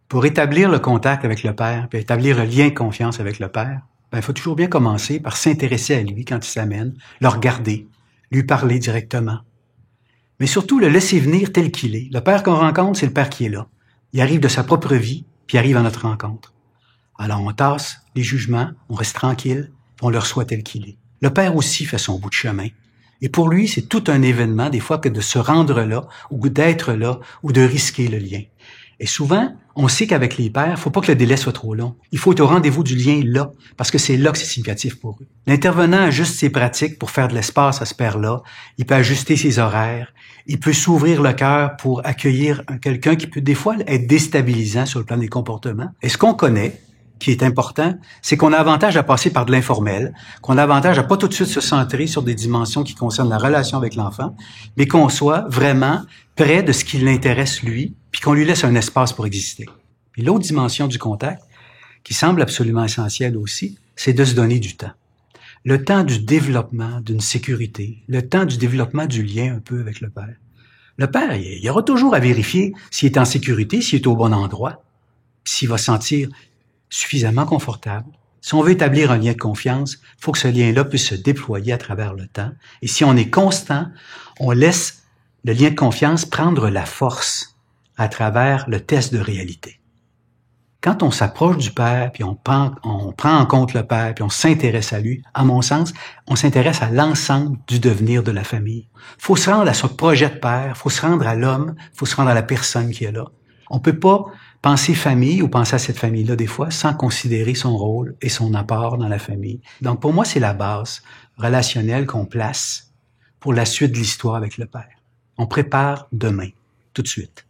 Pour établir le contact avec le Père, puis établir le lien de confiance avec le Père, il faut toujours bien commencer par s'intéresser à lui quand il s'amène, le regarder, lui parler directement. Mais surtout, le laisser venir tel qu'il est. Le Père qu'on rencontre, c'est le Père qui est là. Il arrive de sa propre vie, puis il arrive à notre rencontre. Alors on tasse les jugements, on reste tranquille, puis on le reçoit tel qu'il est. Le Père aussi fait son bout de chemin. Et pour lui, c'est tout un événement, des fois, que de se rendre là, ou d'être là, ou de risquer le lien. Et souvent, on sait qu'avec les pères, faut pas que le délai soit trop long. Il faut être au rendez-vous du lien là, parce que c'est là que c'est significatif pour eux. L'intervenant ajuste ses pratiques pour faire de l'espace à ce père-là. Il peut ajuster ses horaires. Il peut s'ouvrir le cœur pour accueillir quelqu'un qui peut des fois être déstabilisant sur le plan des comportements. Et ce qu'on connaît, qui est important, c'est qu'on a avantage à passer par de l'informel, qu'on a avantage à pas tout de suite se centrer sur des dimensions qui concernent la relation avec l'enfant, mais qu'on soit vraiment près de ce qui l'intéresse lui, puis qu'on lui laisse un espace pour exister. Puis l'autre dimension du contact, qui semble absolument essentielle aussi, c'est de se donner du temps. Le temps du développement d'une sécurité, le temps du développement du lien un peu avec le Père. Le Père, il aura toujours à vérifier s'il est en sécurité, s'il est au bon endroit, s'il va se sentir suffisamment confortable. Si on veut établir un lien de confiance, il faut que ce lien-là puisse se déployer à travers le temps. Et si on est constant, on laisse le lien de confiance prendre la force à travers le test de réalité. Quand on s'approche du Père, puis on prend en compte le Père, puis on s'intéresse à lui, à mon sens, on s'intéresse à l'ensemble du devenir de la famille. Faut se rendre à son projet de Père, faut se rendre à l'homme, faut se rendre à la personne qui est là. On peut pas penser famille ou penser à cette famille-là des fois sans considérer son rôle et son apport dans la famille. Donc pour moi, c'est la base relationnelle qu'on place pour la suite de l'histoire avec le Père. On prépare demain, tout de suite.